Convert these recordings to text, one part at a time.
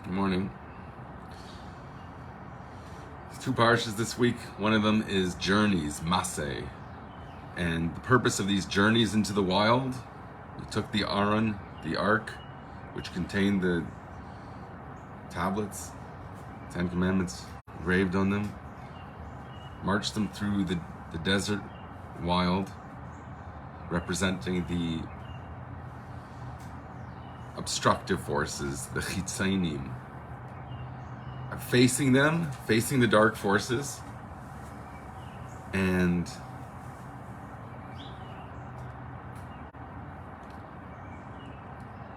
Good morning. There's two parshas this week. One of them is journeys, masei. And the purpose of these journeys into the wild, he took the Aron, the ark, which contained the tablets, 10 Commandments, engraved on them, marched them through the desert wild, representing the obstructive forces, the chitzanim, facing them, facing the dark forces, and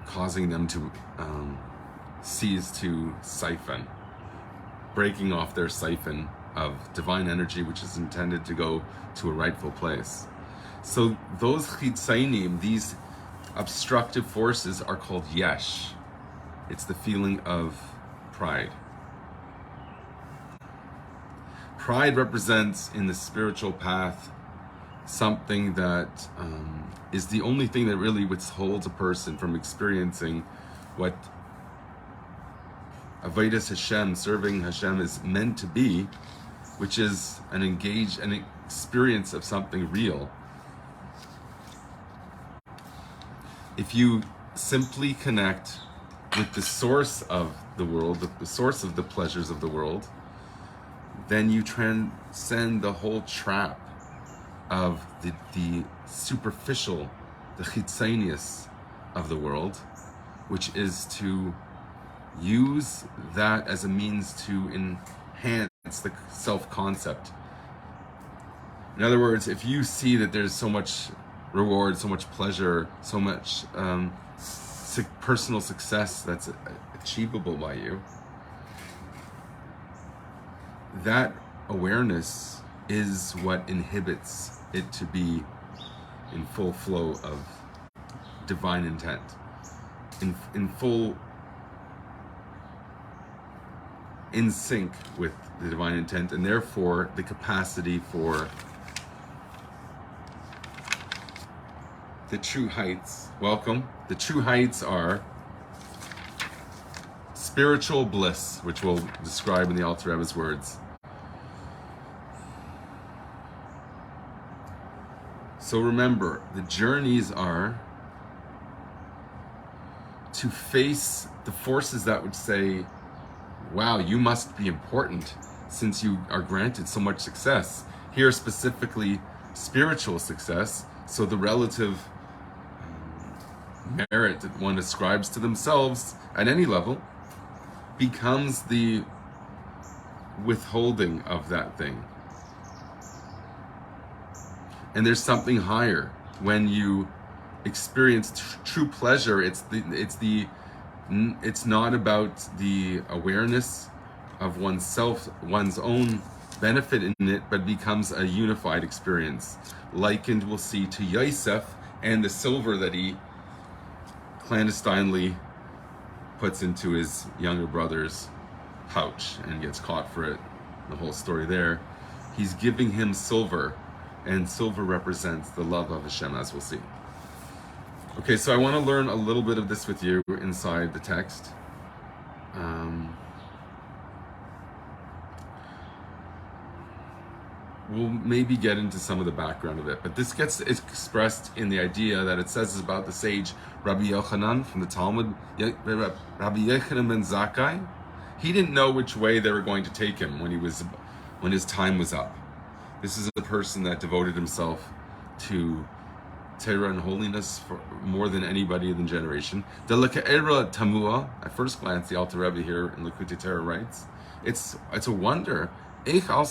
causing them to cease to siphon, breaking off their siphon of divine energy, which is intended to go to a rightful place. So those chitzanim, these obstructive forces, are called yesh. It's the feeling of pride. Pride represents, in the spiritual path, something that is the only thing that really withholds a person from experiencing what avodas Hashem, serving Hashem, is meant to be, which is an experience of something real. If you simply connect with the source of the world, the source of the pleasures of the world, then you transcend the whole trap of the superficial, the chitzonius of the world, which is to use that as a means to enhance the self-concept. In other words, if you see that there's so much reward, so much pleasure, so much personal success that's achievable by you, that awareness is what inhibits it to be in full flow of divine intent, in full, in sync with the divine intent, and therefore the capacity for the true heights. Welcome. The true heights are spiritual bliss, which we'll describe in the Alter Rebbe's words. So remember, the journeys are to face the forces that would say, wow, you must be important since you are granted so much success. Here specifically, spiritual success, so the relative merit that one ascribes to themselves at any level becomes the withholding of that thing. And there's something higher. When you experience true pleasure, it's not about the awareness of oneself, one's own benefit in it, but becomes a unified experience, likened, we'll see, to Yosef and the silver that he clandestinely puts into his younger brother's pouch and gets caught for it. The whole story there. He's giving him silver, and silver represents the love of Hashem, as we'll see. Okay, so I want to learn a little bit of this with you inside the text. We'll maybe get into some of the background of it, but this gets expressed in the idea that it says about the sage Rabbi Yochonon from the Talmud, Rabbi Yochanan ben Zakai. He didn't know which way they were going to take him when his time was up. This is a person that devoted himself to Torah and holiness for more than anybody in the generation. Delaka'era tamua. At first glance, the Alter Rebbe here in Likutei Torah writes, it's a wonder. How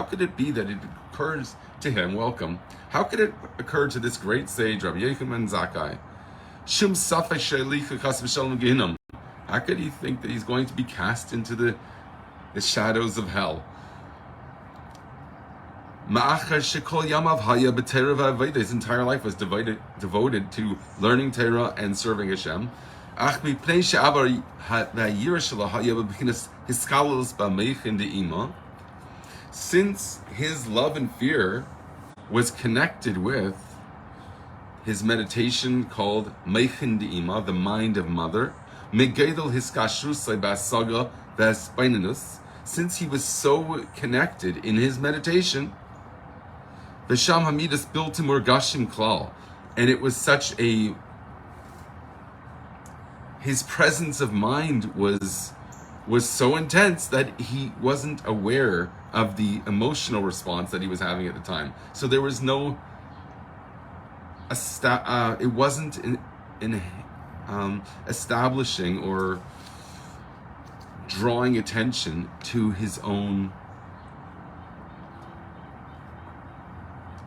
could it be that it occurs to him? Welcome. How could it occur to this great sage, Rabbi Yochanan ben Zakai? Shum safek she'licha chas v'shalom gehenom. How could he think that he's going to be cast into the shadows of hell? His entire life was devoted to learning Torah and serving Hashem. Since his love and fear was connected with his meditation called Meichin De'ima, the mind of mother, Megedel hiskashrusay basaga vesbinus, since he was so connected in his meditation, Vesham Hamidus built him Urgashim Klal, and it was such a, his presence of mind was so intense that he wasn't aware of the emotional response that he was having at the time. So there was no, it wasn't in establishing or drawing attention to his own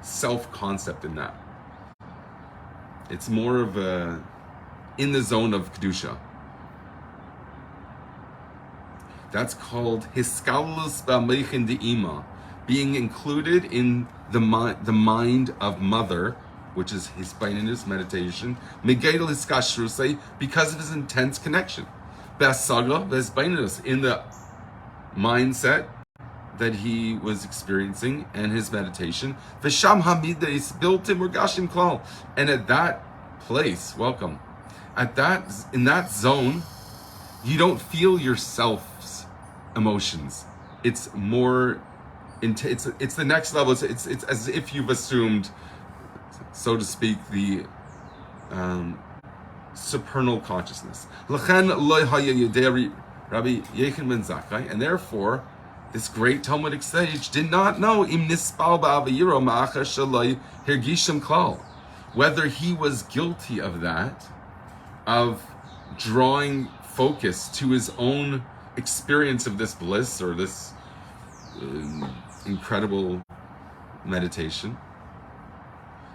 self-concept in that. It's more of a in the zone of Kedusha. That's called Hiskalus B'Meichin De'ima, being included in the mind of mother, which is his binah meditation, Megedel Hiskashrusay, because of his intense connection. B'Asaga V'Binah, in the mindset that he was experiencing and his meditation. V'Sham Hamidais built him Urgashim Klal, and at that place, welcome. In that zone, you don't feel yourself's emotions. It's more, it's the next level. It's as if you've assumed, so to speak, the supernal consciousness. Rabbi Yechon ben Zakai, and therefore, this great Talmudic sage did not know whether he was guilty of that, of drawing focus to his own experience of this bliss or this incredible meditation.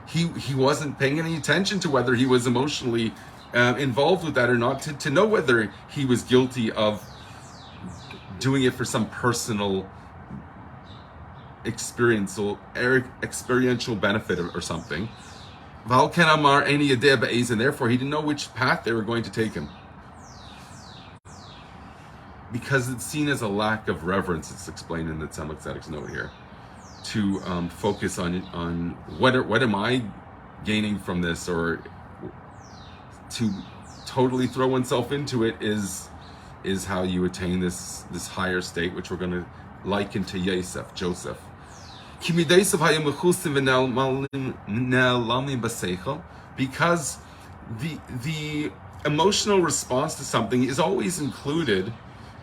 He wasn't paying any attention to whether he was emotionally involved with that or not, to know whether he was guilty of doing it for some personal experiential benefit or something. And therefore he didn't know which path they were going to take him, because it's seen as a lack of reverence. It's explained in the Tzemach Tzedek's note here, to focus on what am I gaining from this, or to totally throw oneself into it is how you attain this higher state, which we're going to liken to Joseph. Because the emotional response to something is always included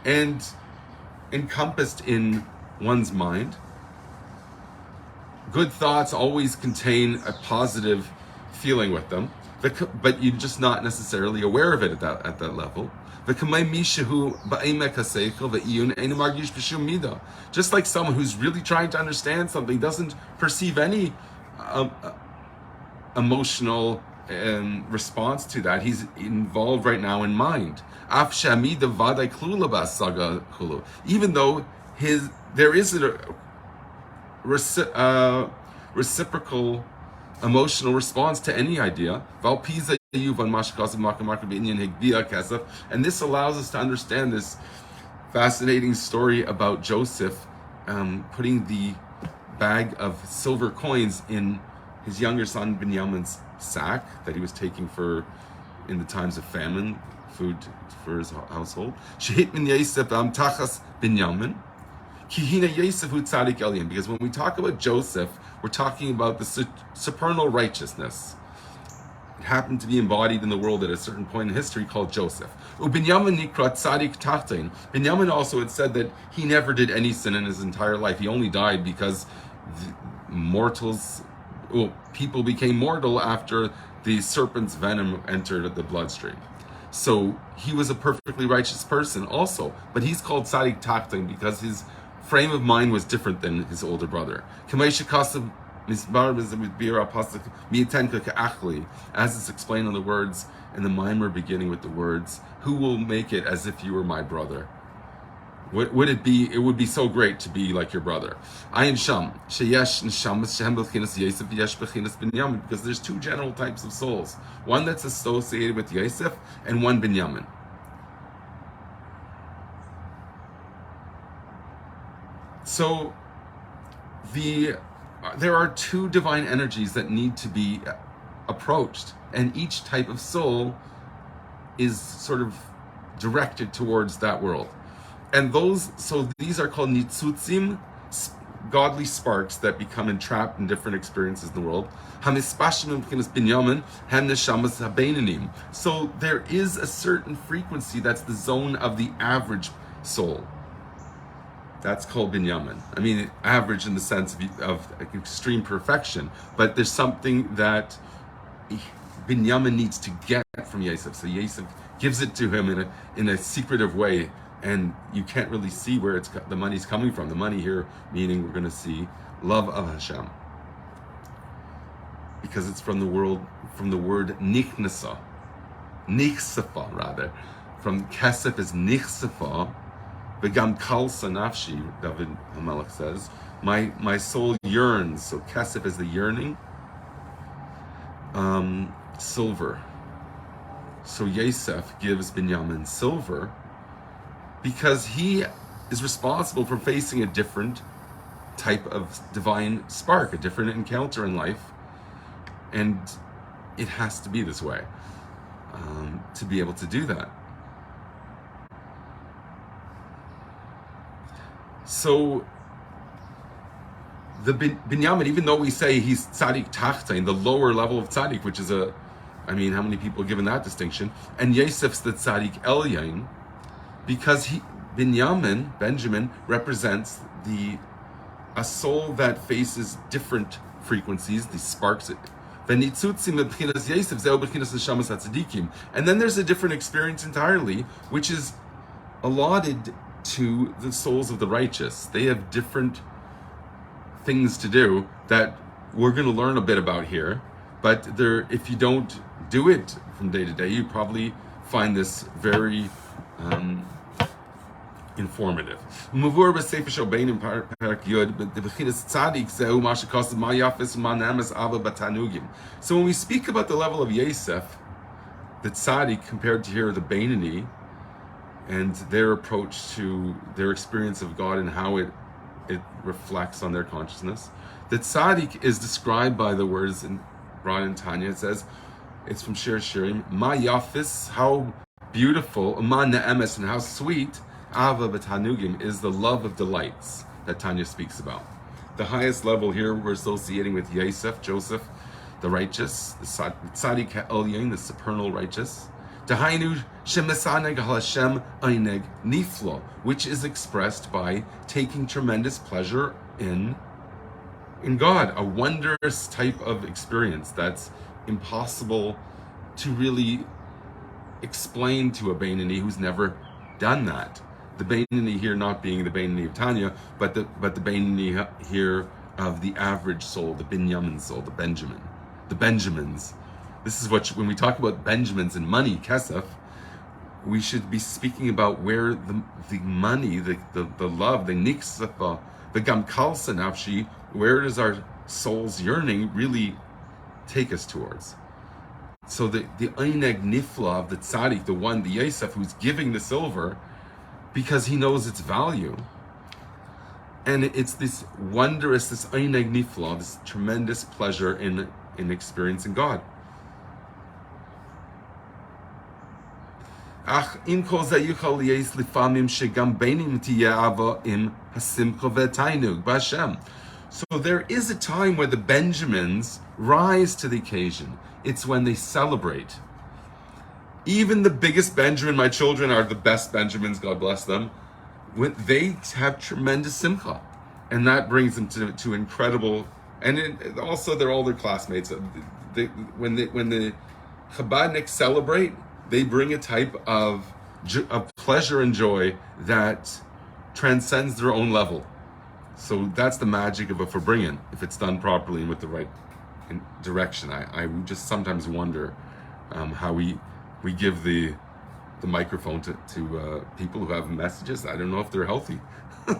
and encompassed in one's mind. Good thoughts always contain a positive feeling with them, but you're just not necessarily aware of it at that level. Just like someone who's really trying to understand something doesn't perceive any emotional response to that. He's involved right now in mind. Even though there is a reciprocal emotional response to any idea. And this allows us to understand this fascinating story about Joseph putting the bag of silver coins in his younger son Binyamin's sack that he was taking in the times of famine, food for his household. Because when we talk about Joseph, we're talking about the supernal righteousness. It happened to be embodied in the world at a certain point in history called Joseph. Binyamin also had said that he never did any sin in his entire life. He only died because people became mortal after the serpent's venom entered the bloodstream. So he was a perfectly righteous person also, but he's called Tzadik Tachton because his frame of mind was different than his older brother. As it's explained in the words in the mimer beginning with the words, "Who will make it as if you were my brother?" Would it be? It would be so great to be like your brother. Because there's two general types of souls. One that's associated with Yosef and one Binyamin. So there are two divine energies that need to be approached, and each type of soul is sort of directed towards that world. And these are called nitzutzim, godly sparks that become entrapped in different experiences in the world. Binyamin, so there is a certain frequency that's the zone of the average soul. That's called Binyamin. I mean, average in the sense of extreme perfection, but there's something that Binyamin needs to get from Yosef. So Yosef gives it to him in a secretive way, and you can't really see where the money's coming from. The money here, meaning we're going to see love of Hashem, because it's from the word nichsafa, rather. From kesef is nichsafa. V'gam kalsa nafshi, David HaMelech says, my soul yearns. So kesef is the yearning. Silver. So Yosef gives Binyamin silver because he is responsible for facing a different type of divine spark, a different encounter in life, and it has to be this way to be able to do that. So the Binyamin, even though we say he's tzaddik tachtain, the lower level of tzaddik, which is how many people are given that distinction? And Yosef's the tzaddik elyon, because Benjamin represents a soul that faces different frequencies, these sparks. And then there's a different experience entirely, which is allotted to the souls of the righteous. They have different things to do that we're going to learn a bit about here, but if you don't do it from day to day, you probably find this very informative. So when we speak about the level of Yosef, the tzaddik compared to here the Beinani, and their approach to their experience of God and how it reflects on their consciousness. The tzaddik is described by the words brought in Tanya. It says, it's from Shir Shirim, Ma Yafis, how beautiful, Ma Ne'emes, and how sweet, Ava B'Tanugim, is the love of delights that Tanya speaks about. The highest level here we're associating with Joseph, the righteous, the tzaddik ha'elyon, the supernal righteous. Dahainu shemesaneg hashem eineg niflo, which is expressed by taking tremendous pleasure in God, a wondrous type of experience that's impossible to really explain to a Beinani who's never done that. The Beinani here not being the Beinani of Tanya, but the Beinani here of the average soul, the Binyamin soul, the Benjamins. This is when we talk about Benjamins and money, kesef, we should be speaking about where the money, the love, the niksafa, the gamkalsa nafshi, where does our soul's yearning really take us towards? So the eineg nifla of the tzaddik, the Yosef who's giving the silver, because he knows its value. And it's this wondrous, this eineg nifla, this tremendous pleasure in experiencing God. So there is a time where the Benjamins rise to the occasion. It's when they celebrate. Even the biggest Benjamin, my children are the best Benjamins, God bless them, when they have tremendous simcha. And that brings them to incredible, and also they're all their classmates. When the Chabadniks celebrate, they bring a type of pleasure and joy that transcends their own level. So that's the magic of a Farbrengen, if it's done properly and with the right direction. I just sometimes wonder how we give the microphone to people who have messages. I don't know if they're healthy,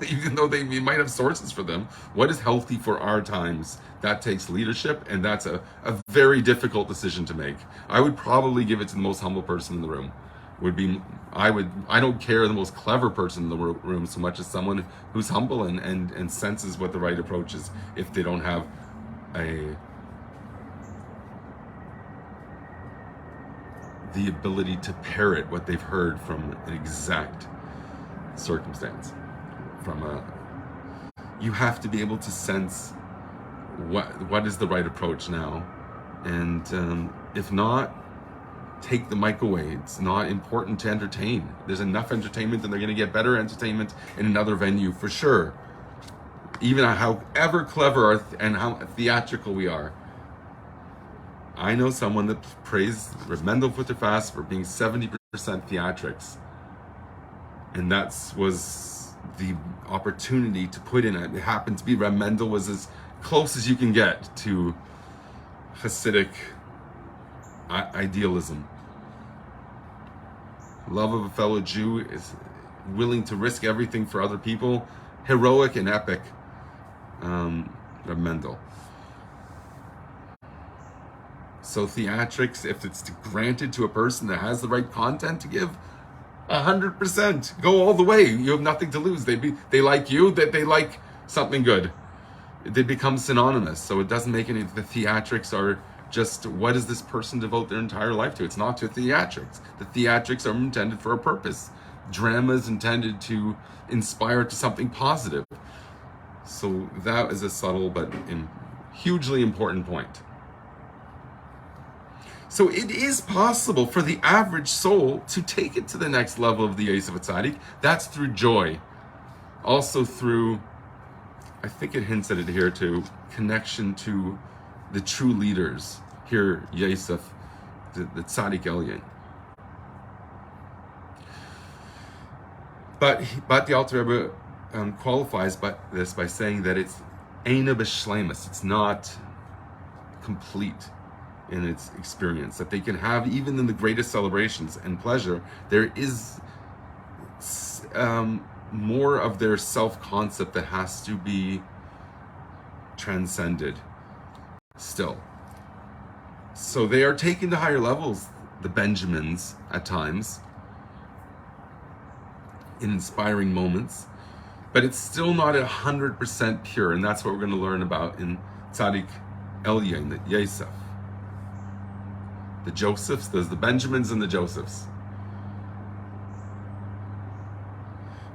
even though we might have sources for them. What is healthy for our times? That takes leadership, and that's a very difficult decision to make. I would probably give it to the most humble person in the room. I don't care the most clever person in the room so much as someone who's humble and senses what the right approach is, if they don't have the ability to parrot what they've heard from an exact circumstance. You have to be able to sense what is the right approach now, and if not, take the mic away. It's not important to entertain. There's enough entertainment, and they're going to get better entertainment in another venue for sure. Even however clever and how theatrical we are. I know someone that praised Reb Mendel Futterfast for being 70% theatrics, and that was the opportunity to put in it. It happened to be Reb Mendel was as close as you can get to Hasidic idealism. Love of a fellow Jew, is willing to risk everything for other people. Heroic and epic. Reb Mendel. So theatrics, if it's granted to a person that has the right content to give, 100%, go all the way. You have nothing to lose. They like you, that they like something good. They become synonymous. So it doesn't make any. The theatrics are just, what does this person devote their entire life to? It's not to theatrics. The theatrics are intended for a purpose. Drama is intended to inspire to something positive. So that is a subtle but hugely important point. So it is possible for the average soul to take it to the next level of the Yosef Tzaddik. That's through joy. Also through, I think it hints at it here too, connection to the true leaders. Here, Yosef, the Tzaddik Elyon. But the Alter Rebbe qualifies this by saying that it's eina b'shleimus. It's not complete in its experience, that they can have, even in the greatest celebrations and pleasure, there is more of their self-concept that has to be transcended still. So they are taken to higher levels, the Benjamins, at times, in inspiring moments, but it's still not 100% pure, and that's what we're going to learn about in Tzaddik Elyon, the Yosef. The Josefs, there's the Benjamins and the Josefs.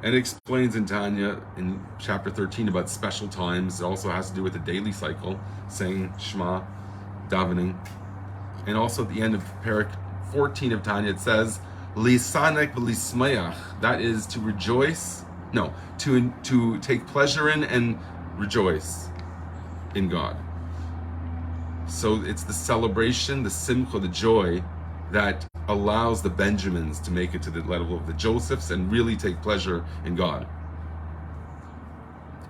And it explains in Tanya, in chapter 13, about special times. It also has to do with the daily cycle, saying Shema, davening. And also at the end of Parak 14 of Tanya, it says, Lisanek v'lismayach, that is to rejoice, to take pleasure in and rejoice in God. So it's the celebration, the simcha, the joy that allows the Benjamins to make it to the level of the Josephs and really take pleasure in God.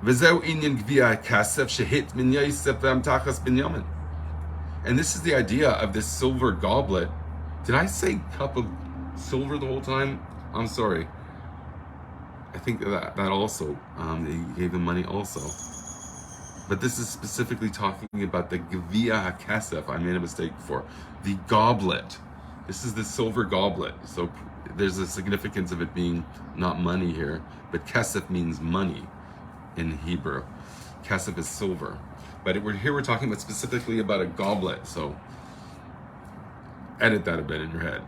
V'zeu inyan gvia kasef shehit min Yosef v'amtachas Binyamin. And this is the idea of this silver goblet. Did I say cup of silver the whole time? I'm sorry. I think that also, they gave him money also. But this is specifically talking about the Gevia HaKesef. I made a mistake before. The goblet. This is the silver goblet. So there's a significance of it being not money here, but Kesef means money in Hebrew. Kesef is silver. But we're talking about specifically about a goblet. So edit that a bit in your head.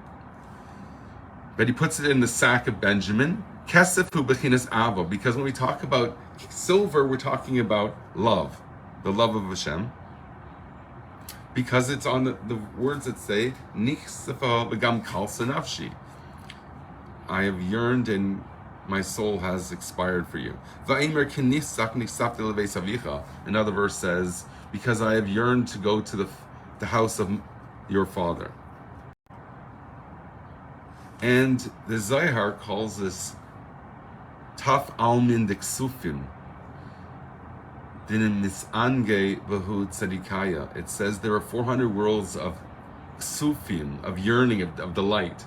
But he puts it in the sack of Benjamin. Kesef hu bechinas avo, because when we talk about silver, we're talking about love, the love of Hashem. Because it's on the words that say, Nichsefa v'gam kalsa nafshi. I have yearned and my soul has expired for you. Va'emer k'nisach nichsafti leveis avicha. Another verse says, because I have yearned to go to the house of your father. And the Zohar calls this Taf Almin Diksufim. Dinim Misange Vahu Tzadikaya. It says there are 400 worlds of ksufim, of yearning, of delight.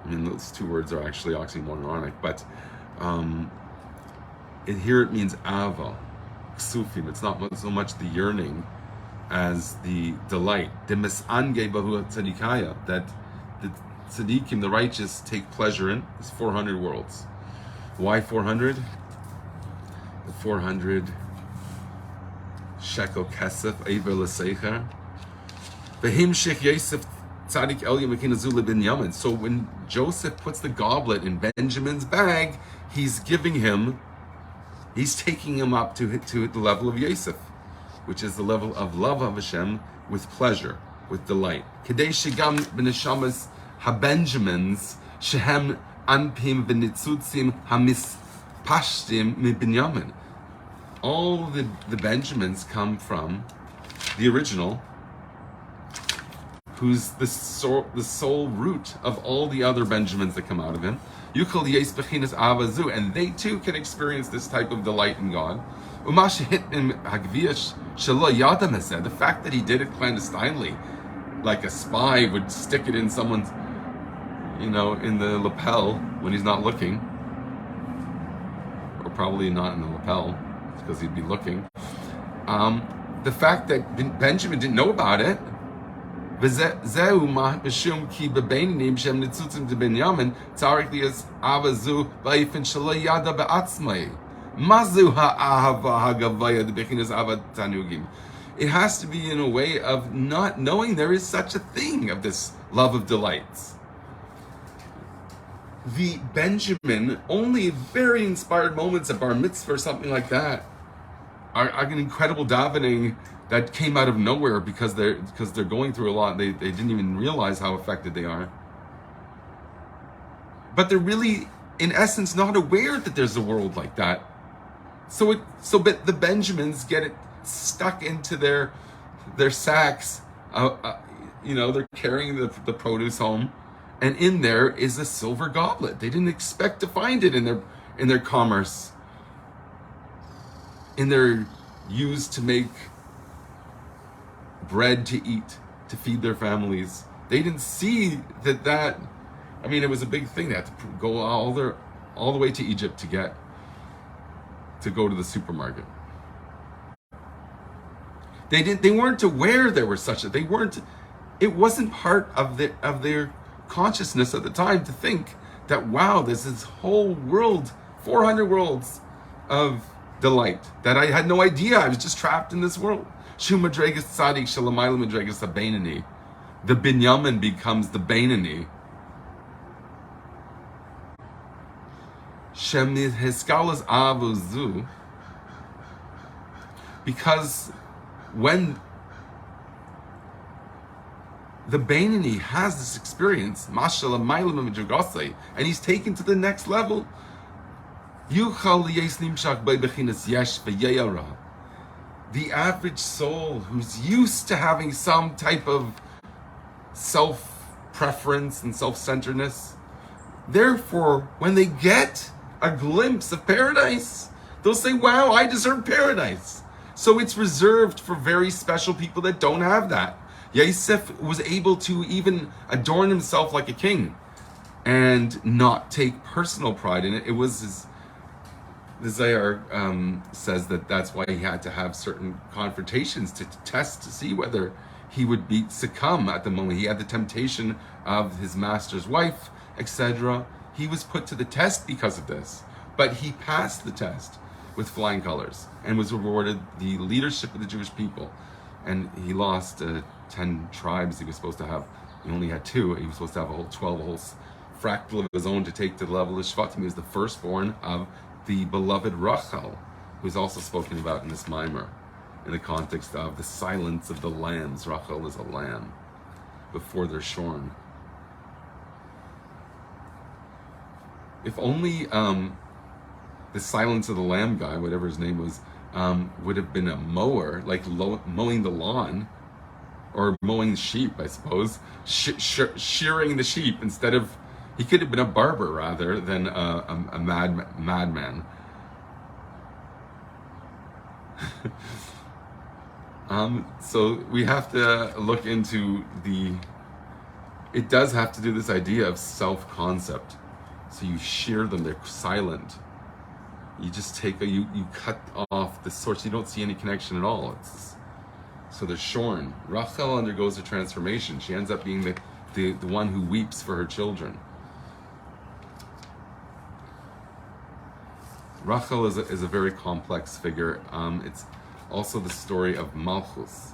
I mean, those two words are actually oxymoronic, but here it means ava, ksufim. It's not so much the yearning as the delight. The misange bahu tzadikaya, that the tzadikim, the righteous, take pleasure in, is 400 worlds. Why 400? The 400 shekel kesef eiver l'seicher. V'him shech Yosef Tzadik Elya Mekinazula Binyamin. So when Joseph puts the goblet in Benjamin's bag, he's taking him up to the level of Yosef, which is the level of love of Hashem with pleasure, with delight. Kadei Shigam B'Neshamas HaBenjamins Shehem Anpim V'Nitzutzim HaMispashtim MiBinyamin. All the Benjamins come from the original, who's the sole root of all the other Benjamins that come out of him. And they too can experience this type of delight in God. The fact that he did it clandestinely, like a spy would stick it in someone's, in the lapel when he's not looking, or probably not in the lapel because he'd be looking. The fact that Benjamin didn't know about it, it has to be in a way of not knowing there is such a thing of this love of delights. The Benjamin, only very inspired moments at bar mitzvah or something like that are an incredible davening that came out of nowhere because they're going through a lot. They didn't even realize how affected they are. But they're really, in essence, not aware that there's a world like that. But the Benjamins get it stuck into their sacks. They're carrying the produce home, and in there is a silver goblet. They didn't expect to find it in their commerce. In their used to make bread to eat, to feed their families. They didn't see that. It was a big thing. They had to go all the way to Egypt to go to the supermarket. They weren't aware there was such a. It wasn't part of their consciousness at the time to think that, wow, there's this whole world, 400 worlds of delight that I had no idea. I was just trapped in this world. The Binyamin becomes the Bainani. Because when the Bainani has this experience, and he's taken to the next level, the average soul who's used to having some type of self-preference and self-centeredness, therefore, when they get a glimpse of paradise, they'll say, wow, I deserve paradise. So it's reserved for very special people that don't have that. Yosef was able to even adorn himself like a king and not take personal pride in it. It was the Zohar says that's why he had to have certain confrontations to test to see whether he would succumb at the moment. He had the temptation of his master's wife, etc. He was put to the test because of this, but he passed the test with flying colors and was rewarded the leadership of the Jewish people. And he lost 10 tribes he was supposed to have. He only had 2. He was supposed to have a whole 12, a whole fractal of his own to take to the level of Shvatim. He was the firstborn of the beloved Rachel, who is also spoken about in this mimer, in the context of the silence of the lambs. Rachel is a lamb before they're shorn. If only the silence of the lamb guy, whatever his name was, would have been a mower, like mowing the lawn, or mowing the sheep, I suppose, shearing the sheep instead of. He could have been a barber rather than a madman. So we have to look into it does have to do this idea of self-concept. So you shear them, they're silent. You just you cut off the source, you don't see any connection at all. So they're shorn. Rachel undergoes a transformation. She ends up being the one who weeps for her children. Rachel is a very complex figure. It's also the story of Malchus.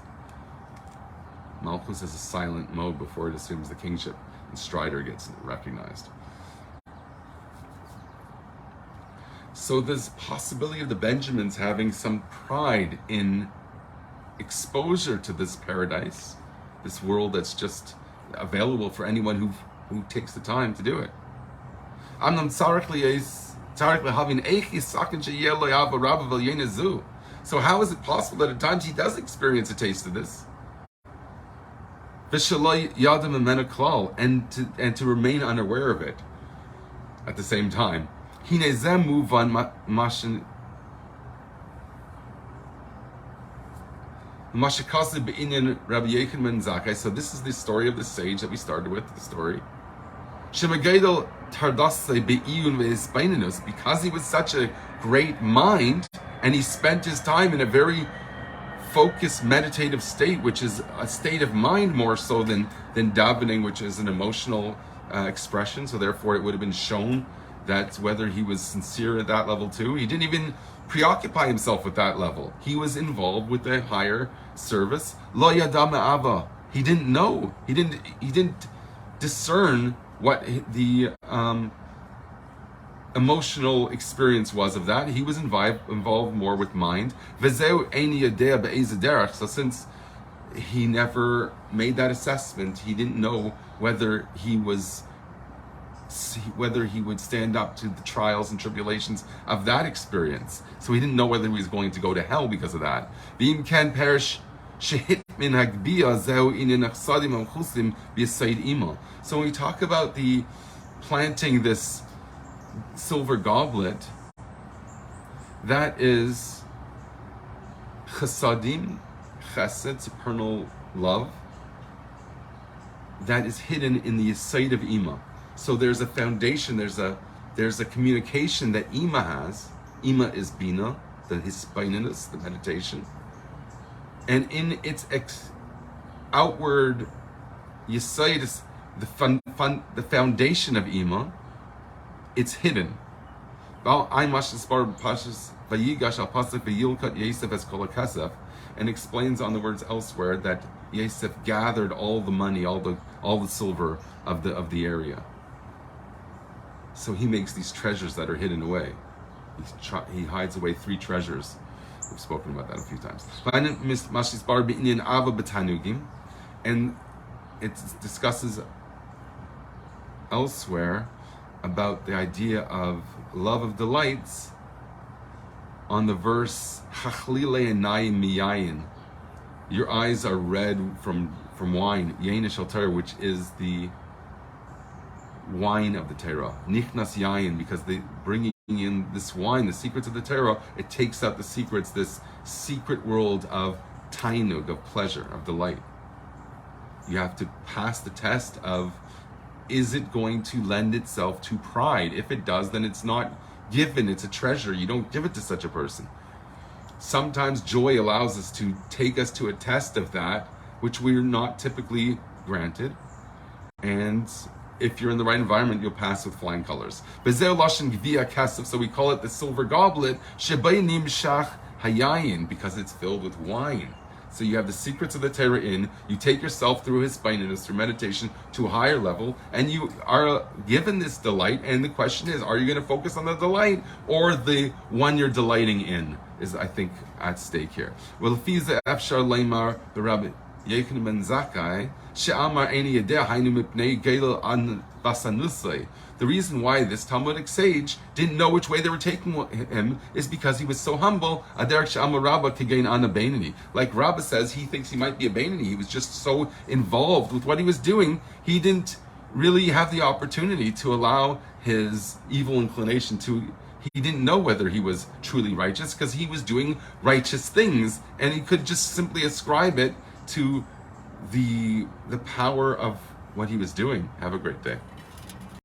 Malchus is a silent mode before it assumes the kingship, and Strider gets recognized. So there's possibility of the Benjamins having some pride in exposure to this paradise, this world that's just available for anyone who takes the time to do it. So how is it possible that at times he does experience a taste of this? And to remain unaware of it at the same time. So this is the story of the sage that we started with, the story. Because he was such a great mind, and he spent his time in a very focused meditative state, which is a state of mind more so than davening, which is an emotional expression. So therefore it would have been shown that whether he was sincere at that level too. He didn't even preoccupy himself with that level. He was involved with the higher service. Lo yada me'ava. He didn't know. He didn't discern what the emotional experience was of that. He was involved more with mind. Vezeu eini yadea be'ezeh derech. So since he never made that assessment, he didn't know whether he would stand up to the trials and tribulations of that experience. So he didn't know whether he was going to go to hell because of that. So when we talk about the planting this silver goblet, that is chasadim, chesed, supernal love, that is hidden in the side of Ima. So there's a foundation, there's a communication that Ima has. Ima is binah, the hisbaininess, the meditation. And in its outward yesod, is the foundation of Ima, it's hidden. And explains on the words elsewhere that Yosef gathered all the money, all the silver of the area. So he makes these treasures that are hidden away. He hides away 3 treasures. We've spoken about that a few times. And it discusses elsewhere about the idea of love of delights on the verse Hachlile enayim miyayin. Your eyes are red from wine, yain shel Torah, which is the wine of the Torah. Nichnas yayin, because they bringing in this wine, the secrets of the Torah, it takes out the secrets, this secret world of tainug, of pleasure, of delight. You have to pass the test of, is it going to lend itself to pride? If it does, then it's not given, it's a treasure. You don't give it to such a person. Sometimes joy allows us to take us to a test of that, which we're not typically granted. And if you're in the right environment, you'll pass with flying colors. So we call it the silver goblet, because it's filled with wine. So you have the secrets of the Torah in, you take yourself through his spineless, through meditation, to a higher level, and you are given this delight, and the question is, are you going to focus on the delight, or the one you're delighting in, is, I think, at stake here. Well, the Rabbi yochonon ben zakai, she'amar eini yadeh hainu mipnei geil an basanusay. The reason why this Talmudic sage didn't know which way they were taking him is because he was so humble. Aderek she'amar Rabba kegain ana beinani. Like Rabbi says, he thinks he might be a beinani. He was just so involved with what he was doing, he didn't really have the opportunity to allow his evil inclination to. He didn't know whether he was truly righteous because he was doing righteous things, and he could just simply ascribe it to the power of what he was doing. Have a great day.